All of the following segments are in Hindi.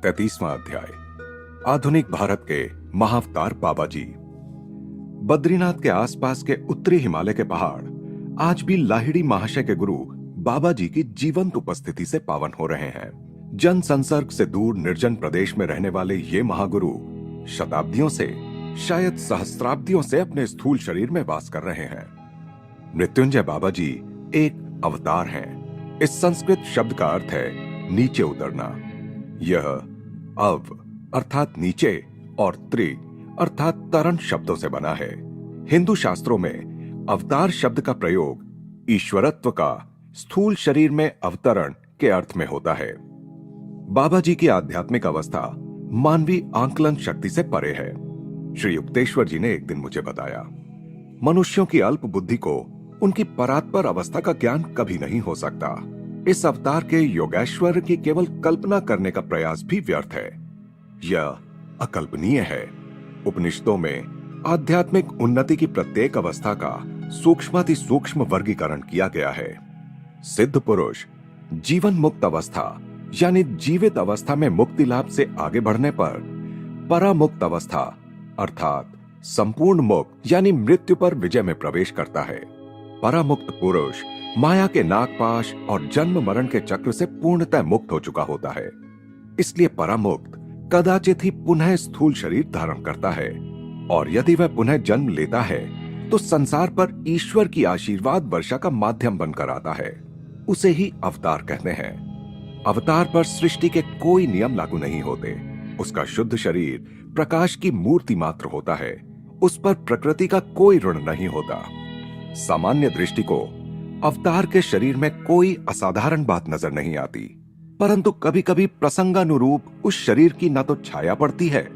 33वां अध्याय। आधुनिक भारत के महाअवतार बाबा जी। बद्रीनाथ के आसपास के उत्तरी हिमालय के पहाड़ आज भी लाहिड़ी महाशय के गुरु बाबा जी की जीवंत उपस्थिति से पावन हो रहे हैं। जन संसर्ग से दूर निर्जन प्रदेश में रहने वाले ये महागुरु शताब्दियों से, शायद सहस्त्राब्दियों से अपने स्थूल शरीर में वास कर रहे हैं। मृत्युंजय बाबा जी एक अवतार हैं। इस संस्कृत शब्द का अर्थ है नीचे उतरना। यह अव अर्थात नीचे और त्रि अर्थात तरण शब्दों से बना है। हिंदू शास्त्रों में अवतार शब्द का प्रयोग ईश्वरत्व का स्थूल शरीर में अवतरण के अर्थ में होता है। बाबा जी की आध्यात्मिक अवस्था मानवीय आंकलन शक्ति से परे है। श्री युक्तेश्वर जी ने एक दिन मुझे बताया, मनुष्यों की अल्प बुद्धि को उनकी परात्पर अवस्था का ज्ञान कभी नहीं हो सकता। इस अवतार के योगेश्वर की केवल कल्पना करने का प्रयास भी व्यर्थ है। यह अकल्पनीय है। उपनिषदों में आध्यात्मिक उन्नति की प्रत्येक अवस्था का सूक्ष्माति सूक्ष्म वर्गीकरण किया गया है। सिद्ध पुरुष जीवन मुक्त अवस्था यानी जीवित अवस्था में मुक्ति लाभ से आगे बढ़ने पर परामुक्त अवस्था अर्थात संपूर्ण मुक्त यानी मृत्यु पर विजय में प्रवेश करता है। परामुक्त पुरुष माया के नागपाश और जन्म मरण के चक्र से पूर्णतः मुक्त हो चुका होता है। इसलिए परामुक्त कदाचित ही पुनः स्थूल शरीर धारण करता है, और यदि वह पुनः जन्म लेता है तो संसार पर ईश्वर की आशीर्वाद वर्षा का माध्यम बनकर आता है। उसे ही अवतार कहते हैं। अवतार पर सृष्टि के कोई नियम लागू नहीं होते। उसका शुद्ध शरीर प्रकाश की मूर्ति मात्र होता है। उस पर प्रकृति का कोई ऋण नहीं होता। सामान्य दृष्टि को अवतार के शरीर में कोई असाधारण बात नजर नहीं आती, परंतु कभी कभी प्रसंगानुरूप उस शरीर की न तो छाया पड़ती है,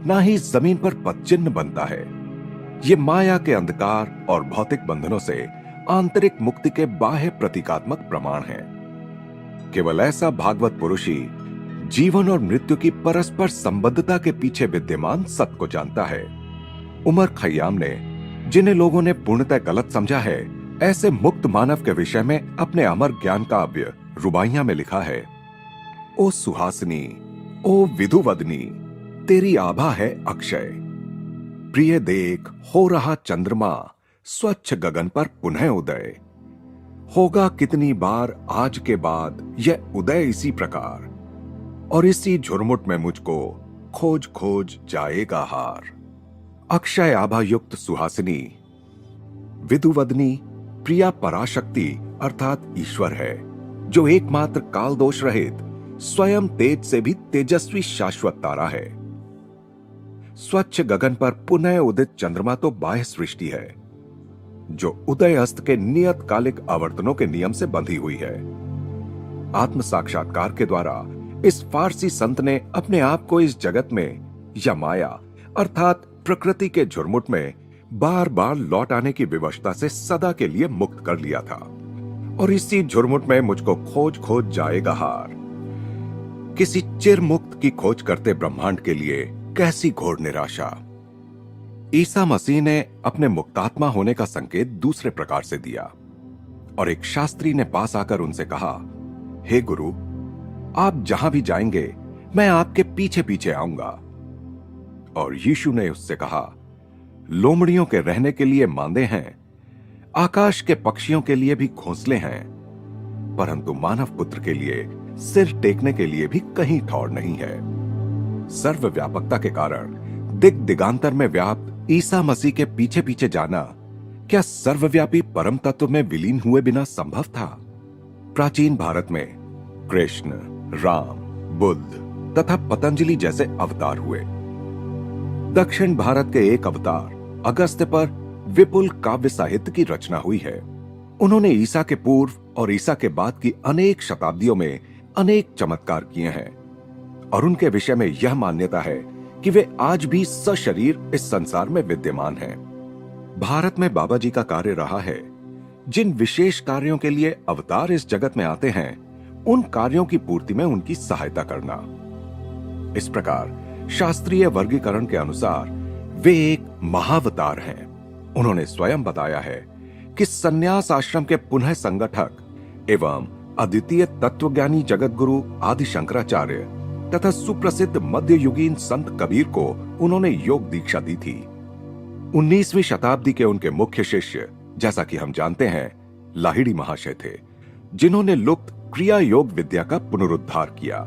न ही जमीन पर पदचिन्ह बनता है। ये माया के अंधकार और भौतिक बंधनों से आंतरिक मुक्ति के बाह्य प्रतीकात्मक प्रमाण हैं। केवल ऐसा भागवत पुरुष ही जीवन और मृत्यु की परस्पर संबद्धता के पीछे विद्यमान सत्य को जानता है। उमर खय्याम ने, जिन्हें लोगों ने पूर्णतः गलत समझा है, ऐसे मुक्त मानव के विषय में अपने अमर ज्ञान काव्य रुबाइयां में लिखा है, ओ सुहासिनी, ओ विधुवदनी, तेरी आभा है अक्षय। प्रिय देख हो रहा चंद्रमा, स्वच्छ गगन पर पुनः उदय। होगा कितनी बार आज के बाद यह उदय इसी प्रकार, और इसी झुरमुट में मुझको खोज खोज जाएगा हार। अक्षय आभा युक्त सुहासिनी, विधुवदनी प्रिया पराशक्ति अर्थात ईश्वर है, जो एकमात्र काल दोष रहित स्वयं तेज से भी तेजस्वी शाश्वत तारा है। स्वच्छ गगन पर पुनः उदित चंद्रमा तो बाह्य सृष्टि है, जो उदय अस्त के नियतकालिक आवर्तनों के नियम से बंधी हुई है। आत्म साक्षात्कार के द्वारा इस फारसी संत ने अपने आप को इस जगत में या माया अर्थात प्रकृति के झुरमुट में बार बार लौट आने की विवशता से सदा के लिए मुक्त कर लिया था। और इसी झुरमुट में मुझको खोज खोज जाएगा हार। किसी चिर मुक्त की खोज करते ब्रह्मांड के लिए कैसी घोर निराशा। ईसा मसीह ने अपने मुक्तात्मा होने का संकेत दूसरे प्रकार से दिया, और एक शास्त्री ने पास आकर उनसे कहा, हे गुरु, आप जहां भी जाएंगे मैं आपके पीछे पीछे आऊंगा। और यीशु ने उससे कहा, लोमड़ियों के रहने के लिए मांदे हैं, आकाश के पक्षियों के लिए भी घोंसले हैं, परंतु मानव पुत्र के लिए सिर टेकने के लिए भी कहीं ठौर नहीं है। सर्वव्यापकता के कारण दिग दिगांतर में व्याप्त ईसा मसीह के पीछे पीछे जाना क्या सर्वव्यापी परम तत्व में विलीन हुए बिना संभव था? प्राचीन भारत में कृष्ण, राम, बुद्ध तथा पतंजलि जैसे अवतार हुए। दक्षिण भारत के एक अवतार अगस्त्य पर विपुल काव्य साहित्य की रचना हुई है। उन्होंने ईसा के पूर्व और ईसा के बाद की अनेक शताब्दियों में अनेक चमत्कार किए हैं, और उनके विषय में यह मान्यता है कि वे आज भी सशरीर इस संसार में विद्यमान हैं। भारत में बाबा जी का कार्य रहा है, जिन विशेष कार्यों के लिए अवतार इस जगत में आते हैं, उन कार्यों की पूर्ति में उनकी सहायता करना। इस प्रकार शास्त्रीय वर्गीकरण के अनुसार वे एक महावतार हैं। उन्होंने स्वयं बताया है कि संन्यास आश्रम के पुनः संगठक एवं अद्वितीय तत्वज्ञानी जगतगुरु आदि शंकराचार्य तथा सुप्रसिद्ध मध्ययुगीन संत कबीर को उन्होंने योग दीक्षा दी थी। 19वीं शताब्दी के उनके मुख्य शिष्य, जैसा कि हम जानते हैं, लाहिड़ी महाशय थे, जिन्होंने लुप्त क्रिया योग विद्या का पुनरुद्धार किया।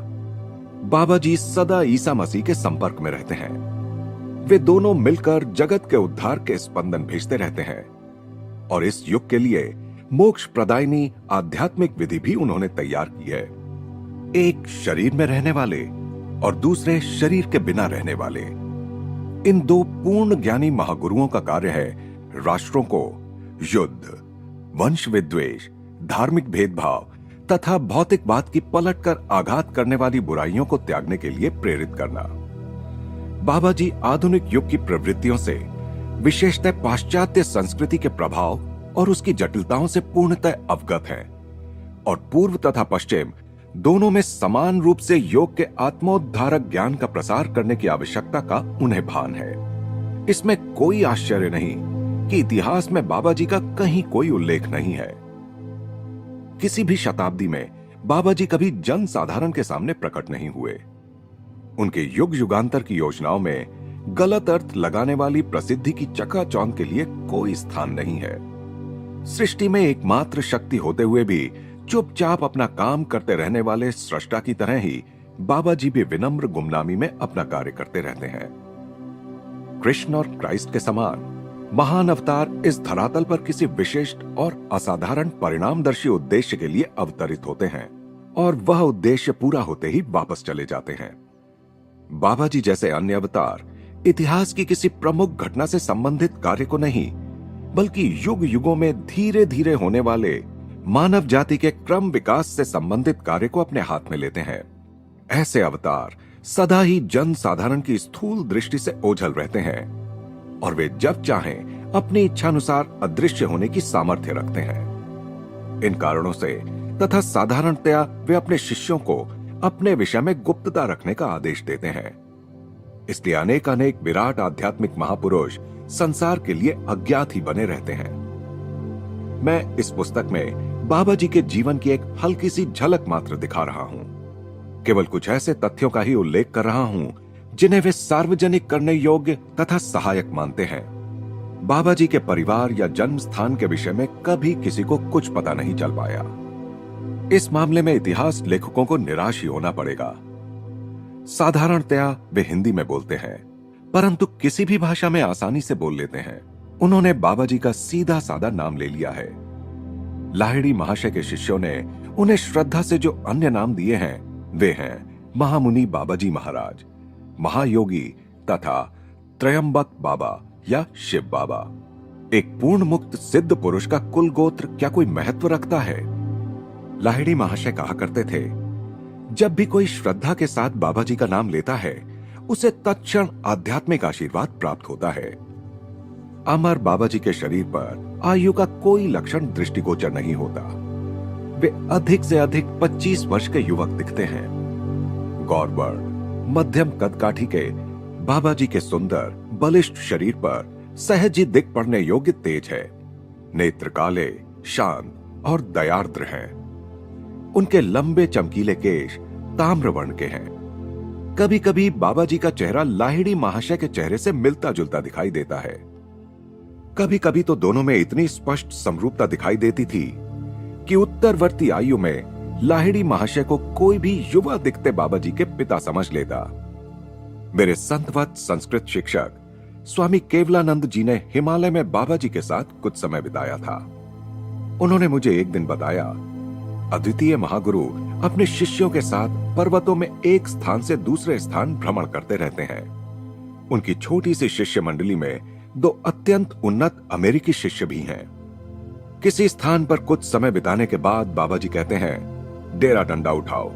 बाबा जी सदा ईसा मसीह के संपर्क में रहते हैं। वे दोनों मिलकर जगत के उद्धार के स्पंदन भेजते रहते हैं और इस युग के लिए मोक्ष प्रदायिनी आध्यात्मिक विधि भी उन्होंने तैयार की है। एक शरीर में रहने वाले और दूसरे शरीर के बिना रहने वाले, इन दो पूर्ण ज्ञानी महागुरुओं का कार्य है राष्ट्रों को युद्ध, वंश विद्वेष, धार्मिक भेदभाव तथा भौतिकवाद की पलटकर आघात करने वाली बुराइयों को त्यागने के लिए प्रेरित करना। बाबा जी आधुनिक युग की प्रवृत्तियों से, विशेषतः पाश्चात्य संस्कृति के प्रभाव और उसकी जटिलताओं से पूर्णतः अवगत हैं और पूर्व तथा पश्चिम दोनों में समान रूप से योग के आत्मोद्धारक ज्ञान का प्रसार करने की आवश्यकता का उन्हें भान है। इसमें कोई आश्चर्य नहीं कि इतिहास में बाबा जी का कहीं कोई उल्लेख नहीं है। किसी भी शताब्दी में बाबा जी कभी जन साधारण के सामने प्रकट नहीं हुए। उनके युग युगांतर की योजनाओं में गलत अर्थ लगाने वाली प्रसिद्धि की चकाचौंध के लिए कोई स्थान नहीं है। सृष्टि में एकमात्र शक्ति होते हुए भी चुपचाप अपना काम करते रहने वाले सृष्टा की तरह ही बाबा जी भी विनम्र गुमनामी में अपना कार्य करते रहते हैं। कृष्ण और क्राइस्ट के समान महान अवतार इस धरातल पर किसी विशिष्ट और असाधारण परिणामदर्शी उद्देश्य के लिए अवतरित होते हैं और वह उद्देश्य पूरा होते ही वापस चले जाते हैं। बाबा जी जैसे अन्य अवतार इतिहास की किसी प्रमुख घटना से संबंधित कार्य को नहीं, बल्कि युग युगों में धीरे धीरे होने वाले मानव जाति के क्रम विकास से संबंधित कार्य को अपने हाथ में लेते हैं। ऐसे अवतार सदा ही जन साधारण की स्थूल दृष्टि से ओझल रहते हैं और वे जब चाहें अपनी इच्छानुसार अदृश्य होने की सामर्थ्य रखते हैं। इन कारणों से तथा साधारणतया वे अपने शिष्यों को अपने विषय में गुप्तता रखने का आदेश देते हैं। इसलिए अनेक अनेक विराट आध्यात्मिक महापुरुष संसार के लिए अज्ञात ही बने रहते हैं। मैं इस पुस्तक में बाबा जी के जीवन की एक हल्की सी झलक मात्र दिखा रहा हूं। केवल कुछ ऐसे तथ्यों का ही उल्लेख कर रहा हूं जिन्हें वे सार्वजनिक करने योग्य तथा सहायक मानते हैं। बाबा जी के परिवार या जन्म स्थान के विषय में कभी किसी को कुछ पता नहीं चल पाया। इस मामले में इतिहास लेखकों को निराश ही होना पड़ेगा। साधारणतया वे हिंदी में बोलते हैं, परंतु किसी भी भाषा में आसानी से बोल लेते हैं। उन्होंने बाबा जी का सीधा साधा नाम ले लिया है। लाहिड़ी महाशय के शिष्यों ने उन्हें श्रद्धा से जो अन्य नाम दिए हैं वे हैं महामुनि बाबा जी महाराज, महायोगी तथा त्रयंबक बाबा या शिव बाबा। एक पूर्ण मुक्त सिद्ध पुरुष का कुल गोत्र क्या कोई महत्व रखता है? लाहिड़ी महाशय कहा करते थे, जब भी कोई श्रद्धा के साथ बाबा जी का नाम लेता है उसे तत्क्षण आध्यात्मिक आशीर्वाद प्राप्त होता है। अमर बाबा जी के शरीर पर आयु का कोई लक्षण दृष्टिगोचर नहीं होता। वे अधिक से अधिक 25 वर्ष के युवक दिखते हैं। गौरवर्ण मध्यम कदकाठी के बाबा जी के सुंदर बलिष्ठ शरीर पर सहज ही दिख पड़ने योग्य तेज है। नेत्र काले, शांत और दयार्द्र हैं। उनके लंबे चमकीले केश ताम्रवर्ण के हैं। कभी कभी बाबा जी का चेहरा लाहिड़ी महाशय के चेहरे से मिलता जुलता दिखाई देता है। कभी कभी तो दोनों में इतनी स्पष्ट समरूपता दिखाई देती थी कि उत्तरवर्ती आयु में लाहिड़ी महाशय को कोई भी युवा दिखते बाबा जी के पिता समझ लेता। मेरे संतवत संस्कृत शिक्षक स्वामी केवलानंद जी ने हिमालय में बाबा जी के साथ कुछ समय बिताया था। उन्होंने मुझे एक दिन बताया, अद्वितीय महागुरु अपने शिष्यों के साथ पर्वतों में एक स्थान से दूसरे स्थान भ्रमण करते रहते हैं। उनकी छोटी सी शिष्य मंडली में 2 अत्यंत उन्नत अमेरिकी शिष्य भी हैं। किसी स्थान पर कुछ समय बिताने के बाद बाबा जी कहते हैं, डेरा डंडा उठाओ।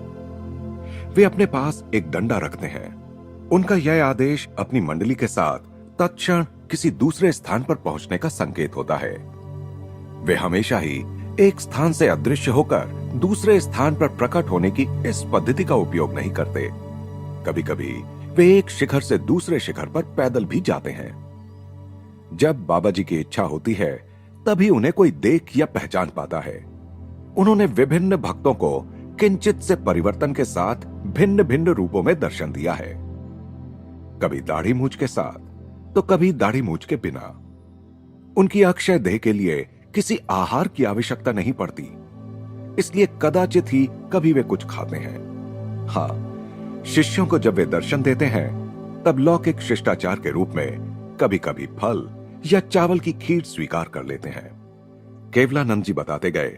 वे अपने पास एक डंडा रखते हैं। उनका यह आदेश अपनी मंडली के साथ तत्क्षण किसी दूसरे स्थान पर पहुंचने का संकेत होता है। वे हमेशा ही एक स्थान से अदृश्य होकर दूसरे स्थान पर प्रकट होने की इस पद्धति का उपयोग नहीं करते। कभी कभी वे एक शिखर से दूसरे शिखर पर पैदल भी जाते हैं। जब बाबा जी की इच्छा होती है तभी उन्हें कोई देख या पहचान पाता है। उन्होंने विभिन्न भक्तों को किंचित से परिवर्तन के साथ भिन्न भिन्न रूपों में दर्शन दिया है। कभी दाढ़ी मूछ के साथ तो कभी दाढ़ी मूछ के बिना। उनकी अक्षय देह के लिए किसी आहार की आवश्यकता नहीं पड़ती, इसलिए कदाचित ही कभी वे कुछ खाते हैं। हाँ, शिष्यों को जब वे दर्शन देते हैं तब लौकिक शिष्टाचार के रूप में कभी कभी फल या चावल की खीर स्वीकार कर लेते हैं। केवलानंद जी बताते गए,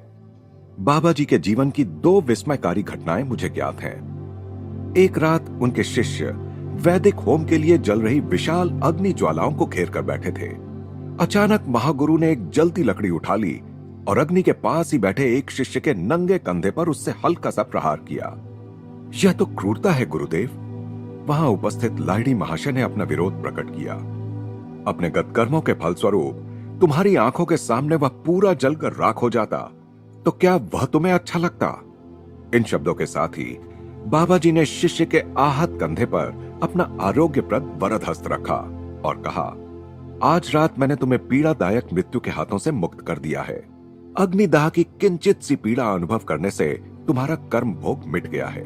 बाबा जी के जीवन की 2 विस्मयकारी घटनाएं मुझे ज्ञात हैं। एक रात उनके शिष्य वैदिक होम के लिए जल रही विशाल अग्नि ज्वालाओं को घेर कर बैठे थे। अचानक महागुरु ने एक जलती लकड़ी उठा ली और अग्नि के पास ही बैठे एक शिष्य के नंगे कंधे पर उससे हल्का सा प्रहार किया। यह तो क्रूरता है गुरुदेव। वहां उपस्थित लाहिड़ी महाशय ने अपना विरोध प्रकट किया। अपने गतकर्मों के फलस्वरूप तुम्हारी आंखों के सामने वह पूरा जलकर राख हो जाता तो क्या वह तुम्हें अच्छा लगता? इन शब्दों के साथ ही बाबा जी ने शिष्य के आहत कंधे पर अपना आरोग्यप्रद वरद हस्त रखा और कहा, आज रात मैंने तुम्हें पीड़ादायक मृत्यु के हाथों से मुक्त कर दिया है। अग्निदाह की किंचित सी पीड़ा अनुभव करने से तुम्हारा कर्म भोग मिट गया है।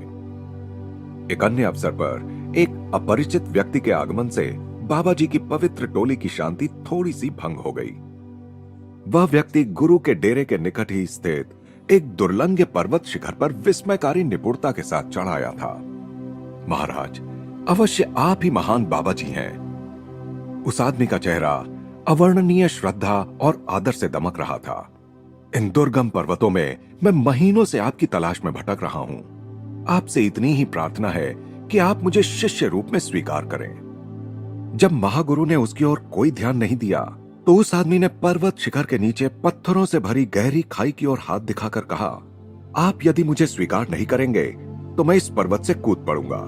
एक अन्य अवसर पर एक अपरिचित व्यक्ति के आगमन से बाबा जी की पवित्र टोली की शांति थोड़ी सी भंग हो गई। वह व्यक्ति गुरु के डेरे के निकट ही स्थित एक दुर्लंघ्य पर्वत शिखर पर विस्मयकारी निपुणता के साथ चढ़ आया था। महाराज, अवश्य आप ही महान बाबा जी हैं। उस आदमी का चेहरा अवर्णनीय श्रद्धा और आदर से दमक रहा था। इन दुर्गम पर्वतों में मैं महीनों से आपकी तलाश में भटक रहा हूं। आपसे इतनी ही प्रार्थना है कि आप मुझे शिष्य रूप में स्वीकार करें। जब महागुरु ने उसकी ओर कोई ध्यान नहीं दिया तो उस आदमी ने पर्वत शिखर के नीचे पत्थरों से भरी गहरी खाई की ओर हाथ दिखाकर कहा, आप यदि मुझे स्वीकार नहीं करेंगे तो मैं इस पर्वत से कूद पड़ूंगा।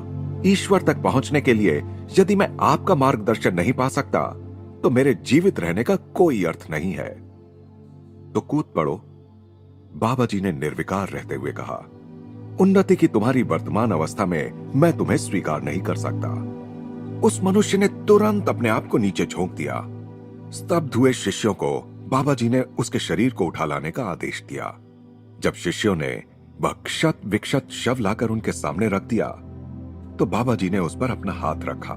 ईश्वर तक पहुंचने के लिए यदि मैं आपका मार्गदर्शन नहीं पा सकता तो मेरे जीवित रहने का कोई अर्थ नहीं है। तो कूद पड़ो, बाबा जी ने निर्विकार रहते हुए कहा। उन्नति की तुम्हारी वर्तमान अवस्था में मैं तुम्हें स्वीकार नहीं कर सकता। उस मनुष्य ने तुरंत अपने आप को नीचे झोंक दिया। स्तब्ध हुए शिष्यों को बाबा जी ने उसके शरीर को उठा लाने का आदेश दिया। जब शिष्यों ने वह क्षत विक्षत शव लाकर उनके सामने रख दिया तो बाबा जी ने उस पर अपना हाथ रखा।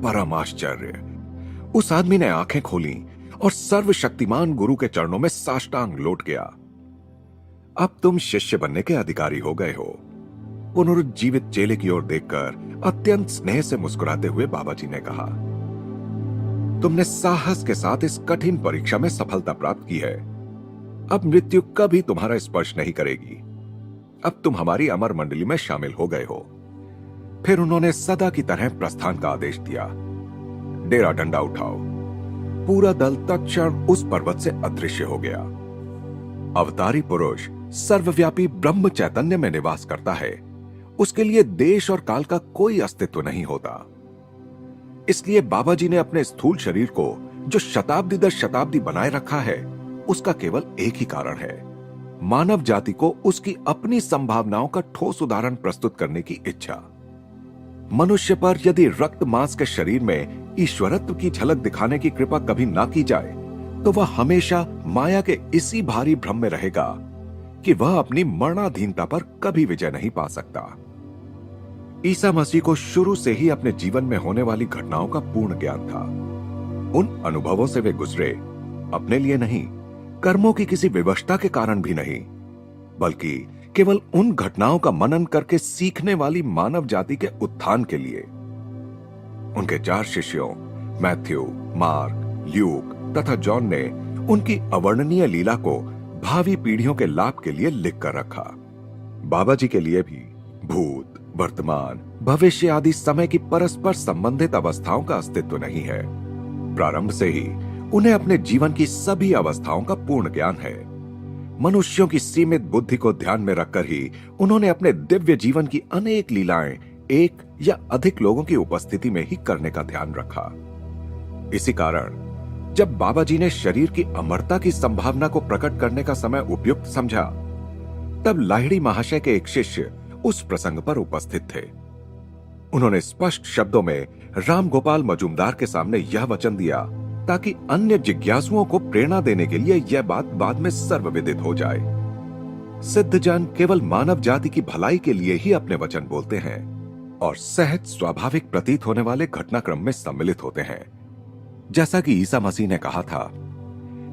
परम आश्चर्य! उस आदमी ने आंखें खोली और सर्वशक्तिमान गुरु के चरणों में साष्टांग लौट गया। अब तुम शिष्य बनने के अधिकारी हो गए हो। पुनरुज्जीवित चेले की ओर देखकर अत्यंत स्नेह से मुस्कुराते हुए बाबा जी ने कहा, तुमने साहस के साथ इस कठिन परीक्षा में सफलता प्राप्त की है। अब मृत्यु कभी तुम्हारा स्पर्श नहीं करेगी। अब तुम हमारी अमर मंडली में शामिल हो गए हो। फिर उन्होंने सदा की तरह प्रस्थान का आदेश दिया। डेरा डंडा उठाओ। पूरा दल तत्क्षण उस पर्वत से अदृश्य हो गया। अवतारी पुरुष सर्वव्यापी ब्रह्म चैतन्य में निवास करता है। उसके लिए देश और काल का कोई अस्तित्व नहीं होता। इसलिए बाबा जी ने अपने स्थूल शरीर को जो शताब्दी दर शताब्दी बनाए रखा है, उसका केवल एक ही कारण है, मानव जाति को उसकी अपनी संभावनाओं का ठोस उदाहरण प्रस्तुत करने की इच्छा। मनुष्य पर यदि रक्त मांस के शरीर में ईश्वरत्व की झलक दिखाने की कृपा कभी ना की जाए तो वह हमेशा माया के इसी भारी भ्रम में रहेगा कि वह अपनी मरणाधीनता पर कभी विजय नहीं पा सकता। ईसा मसीह को शुरू से ही अपने जीवन में होने वाली घटनाओं का पूर्ण ज्ञान था। उन अनुभवों से वे गुजरे अपने लिए नहीं, कर्मों की किसी विवशता के कारण भी नहीं, बल्कि केवल उन घटनाओं का मनन करके सीखने वाली मानव जाति के उत्थान के लिए। उनके 4 शिष्यों मैथ्यू, मार्क, ल्यूक तथा जॉन ने उनकी अवर्णनीय लीला को भावी पीढ़ियों के लाभ के लिए लिख कर रखा। बाबा जी के लिए भी भूत, वर्तमान, भविष्य आदि समय की परस्पर संबंधित अवस्थाओं का अस्तित्व नहीं है। प्रारंभ से ही उन्हें अपने जीवन की सभी अवस्थाओं का पूर्ण ज्ञान है। मनुष्यों की सीमित बुद्धि को ध्यान में रखकर ही उन्होंने अपने दिव्य जीवन की अनेक लीलाएं एक या अधिक लोगों की उपस्थिति में ही करने का ध्यान रखा। इसी कारण जब बाबा जी ने शरीर की अमरता की संभावना को प्रकट करने का समय उपयुक्त समझा, तब लाहिड़ी महाशय के एक शिष्य उस प्रसंग पर उपस्थित थे। उन्होंने स्पष्ट शब्दों में राम गोपाल मजूमदार के सामने यह वचन दिया ताकि अन्य जिज्ञासुओं को प्रेरणा देने के लिए यह बात बाद में सर्वविदित हो जाए। सिद्धजन केवल मानव जाति की भलाई के लिए ही अपने वचन बोलते हैं और सहज स्वाभाविक प्रतीत होने वाले घटनाक्रम में सम्मिलित होते हैं। जैसा कि ईसा मसीह ने कहा था,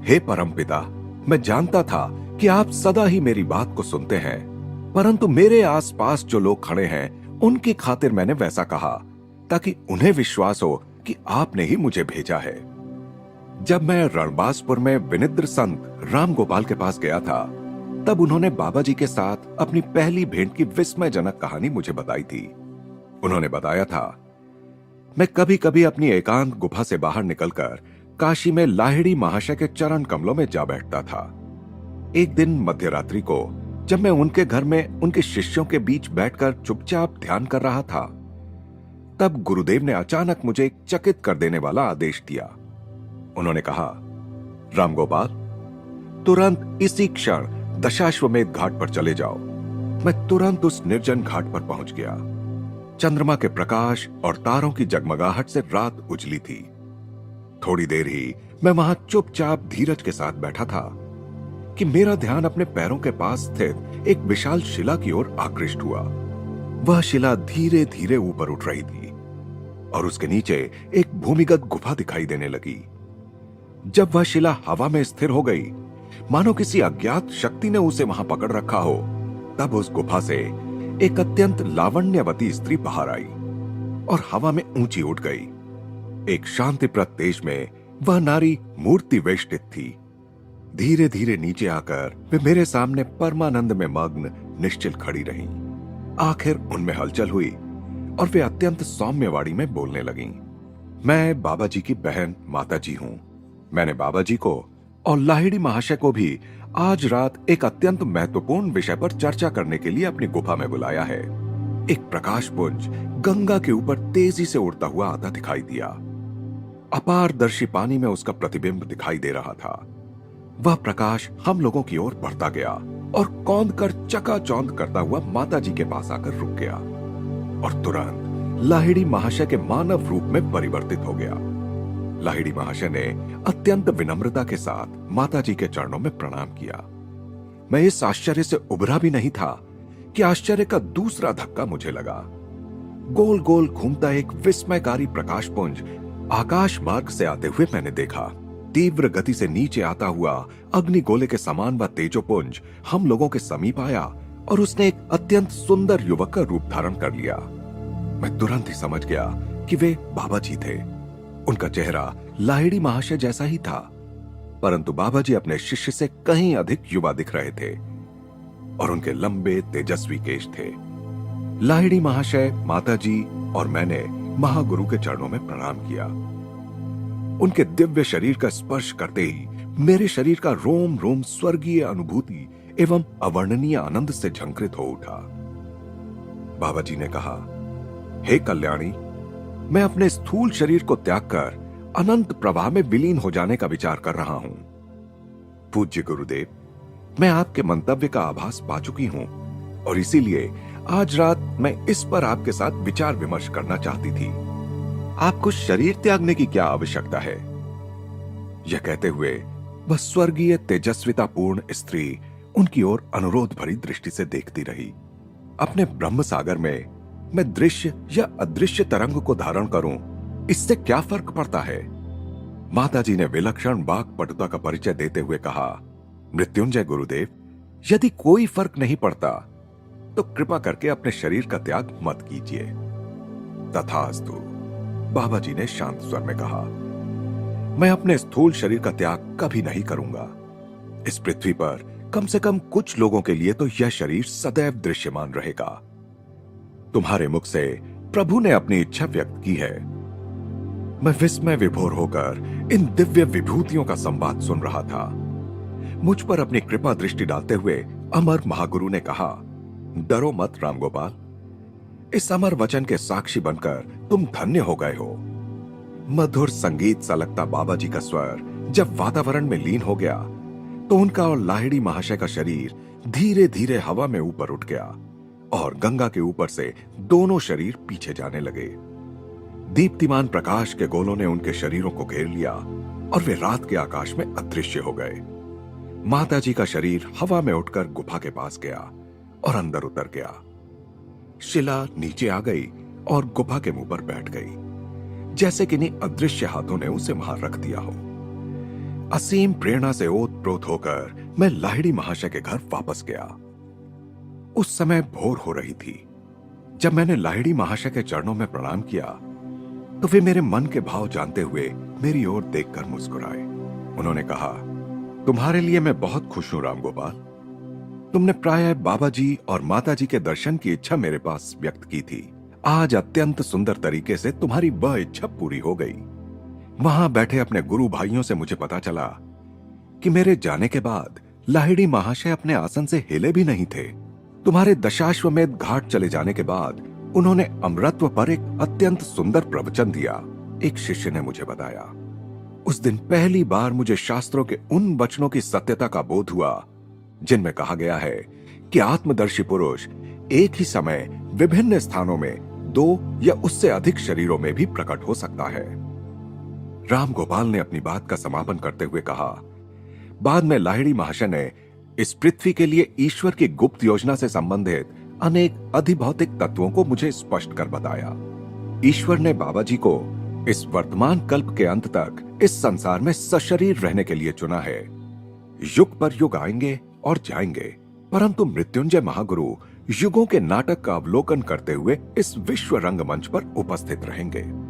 हे परमपिता, मैं जानता था कि आप सदा ही मेरी बात को सुनते हैं, परंतु मेरे आसपास जो लोग खड़े हैं उनकी खातिर मैंने वैसा कहा, ताकि उन्हें विश्वास हो कि आपने ही मुझे भेजा है। जब मैं रणबासपुर में विनिद्र संत राम गोपाल के पास गया था, तब उन्होंने बाबा जी के साथ अपनी पहली भेंट की विस्मयजनक कहानी मुझे बताई थी। उन्होंने बताया था, मैं कभी कभी अपनी एकांत गुफा से बाहर निकलकर काशी में लाहिड़ी महाशय के चरण कमलों में जा बैठता था। एक दिन मध्यरात्रि को जब मैं उनके घर में उनके शिष्यों के बीच बैठकर चुपचाप ध्यान कर रहा था, तब गुरुदेव ने अचानक मुझे एक चकित कर देने वाला आदेश दिया। उन्होंने कहा, रामगोपाल, तुरंत इसी क्षण दशाश्वमेध घाट पर चले जाओ। मैं तुरंत उस निर्जन घाट पर पहुंच गया। चंद्रमा के प्रकाश और तारों की जगमगाहट से रात उजली थी। थोड़ी देर ही मैं वहां चुपचाप धीरज के साथ बैठा था कि मेरा ध्यान अपने पैरों के पास स्थित एक विशाल शिला की ओर आकृष्ट हुआ। वह शिला धीरे धीरे ऊपर उठ रही थी और उसके नीचे एक भूमिगत गुफा दिखाई देने लगी। जब वह शिला हवा में स्थिर हो गई, मानो किसी अज्ञात शक्ति ने उसे वहां पकड़ रखा हो, तब उस गुफा से एक अत्यंत लावण्यवती स्त्री बाहर आई और हवा में ऊंची उठ गई। एक शांतिप्रद तेज में वह नारी मूर्ति वेष्टित थी। धीरे धीरे नीचे आकर वे मेरे सामने परमानंद में मग्न निश्चल खड़ी रहीं। आखिर उनमें हलचल हुई और वे अत्यंत सौम्य वाणी में बोलने लगीं। मैं बाबा जी की बहन माता जी हूं। मैंने बाबा जी को और लाहिड़ी महाशय को भी आज रात एक अत्यंत महत्वपूर्ण विषय पर चर्चा करने के लिए अपनी गुफा में बुलाया है। एक प्रकाशपुंज गंगा के ऊपर तेजी से उड़ता हुआ आता दिखाई दिया। अपारदर्शी पानी में उसका प्रतिबिंब दिखाई दे रहा था। वह प्रकाश हम लोगों की ओर बढ़ता गया और कौंध कर चकाचौंध करता हुआ माता जी के पास आकर रुक गया और तुरंत लाहिड़ी महाशय के मानव रूप में परिवर्तित हो गया। लाहिड़ी महाशय ने अत्यंत विनम्रता के साथ माता जी के चरणों में प्रणाम किया। मैं इस आश्चर्य से उभरा भी नहीं था कि आश्चर्य का दूसरा धक्का मुझे लगा। गोल गोल घूमता एक विस्मयकारी प्रकाशपुंज आकाश मार्ग से आते हुए मैंने देखा। तीव्र गति से नीचे आता हुआ अग्निगोले के समान वह तेजोपुंज हम लोगों के समीप आया और उसने एक अत्यंत सुंदर युवक का रूप धारण कर लिया। मैं तुरंत ही समझ गया कि वे बाबा जी थे। उनका चेहरा लाहिड़ी महाशय जैसा ही था, परंतु बाबा जी अपने शिष्य से कहीं अधिक युवा दिख रहे थे और उनके लंबे तेजस्वी केश थे। लाहिड़ी महाशय, माता जी और मैंने महागुरु के चरणों में प्रणाम किया। उनके दिव्य शरीर का स्पर्श करते ही मेरे शरीर का रोम रोम स्वर्गीय अनुभूति एवं अवर्णनीय आनंद से झंकृत हो उठा। बाबा जी ने कहा, हे कल्याणी, मैं अपने स्थूल शरीर को त्याग कर अनंत प्रवाह में विलीन हो जाने का विचार कर रहा हूं। पूज्य गुरुदेव, मैं आपके मंतव्य का आभास पा चुकी हूं और इसीलिए आज रात मैं इस पर आपके साथ विचार विमर्श करना चाहती थी। आपको शरीर त्यागने की क्या आवश्यकता है? यह कहते हुए वह स्वर्गीय तेजस्वितापूर्ण स्त्री उनकी ओर अनुरोध भरी दृष्टि से देखती रही। अपने ब्रह्म सागर में मैं दृश्य या अदृश्य तरंग को धारण करूं, इससे क्या फर्क पड़ता है? माता जी ने विलक्षण वाक् पटुता का परिचय देते हुए कहा, मृत्युंजय गुरुदेव, यदि कोई फर्क नहीं पड़ता तो कृपा करके अपने शरीर का त्याग मत कीजिए। तथास्तु, बाबा जी ने शांत स्वर में कहा, मैं अपने स्थूल शरीर का त्याग कभी नहीं करूंगा। इस पृथ्वी पर कम से कम कुछ लोगों के लिए तो यह शरीर सदैव दृश्यमान रहेगा। तुम्हारे मुख से प्रभु ने अपनी इच्छा व्यक्त की है। मैं विस्मय विभोर होकर इन दिव्य विभूतियों का संवाद सुन रहा था। मुझ पर अपनी कृपा दृष्टि डालते हुए अमर महागुरु ने कहा, डरो मत रामगोपाल, इस अमर वचन के साक्षी बनकर तुम धन्य हो गए हो। मधुर संगीत सा लगता बाबा जी का स्वर जब वातावरण में लीन हो गया तो उनका और लाहिड़ी महाशय का शरीर धीरे धीरे हवा में ऊपर उठ गया और गंगा के ऊपर से दोनों शरीर पीछे जाने लगे। दीप्तिमान प्रकाश के गोलों ने उनके शरीरों को घेर लिया और वे रात के आकाश में अदृश्य हो गए। माताजी का शरीर हवा में उठकर गुफा के पास गया और अंदर उतर गया। शिला नीचे आ गई और गुफा के मुंह पर बैठ गई, जैसे किन्हीं अदृश्य हाथों ने उसे वहां रख दिया हो। असीम प्रेरणा से ओत-प्रोत होकर मैं लाहिड़ी महाशय के घर वापस गया। उस समय भोर हो रही थी। जब मैंने लाहिड़ी महाशय के चरणों में प्रणाम किया तो वे मेरे मन के भाव जानते हुए मेरी ओर देखकर मुस्कुराए। उन्होंने कहा, तुम्हारे लिए मैं बहुत खुश हूं रामगोपाल। तुमने प्रायः बाबा जी और माता जी के दर्शन की इच्छा मेरे पास व्यक्त की थी। आज अत्यंत सुंदर तरीके से तुम्हारी वह इच्छा पूरी हो गई। वहां बैठे अपने गुरु भाइयों से मुझे पता चला कि मेरे जाने के बाद लाहिड़ी महाशय अपने आसन से हिले भी नहीं थे। तुम्हारे दशाश्वमेध घाट चले जाने के बाद उन्होंने अमरत्व पर एक अत्यंत सुंदर प्रवचन दिया, एक शिष्य ने मुझे बताया। उस दिन पहली बार मुझे शास्त्रों के उन वचनों की सत्यता का बोध हुआ जिनमें कहा गया है कि आत्मदर्शी पुरुष एक ही समय विभिन्न स्थानों में 2 या उससे अधिक शरीरों में भी प्रकट हो सकता है। रामगोपाल ने अपनी बात का समापन करते हुए कहा, बाद में लाहिड़ी महाशय ने इस पृथ्वी के लिए ईश्वर की गुप्त योजना से संबंधित अनेक अधिभौतिक तत्वों को मुझे स्पष्ट कर बताया। ईश्वर ने बाबा जी को इस वर्तमान कल्प के अंत तक इस संसार में सशरीर रहने के लिए चुना है। युग पर युग आएंगे और जाएंगे, परंतु मृत्युंजय महागुरु युगों के नाटक का अवलोकन करते हुए इस विश्व रंगमंच पर उपस्थित रहेंगे।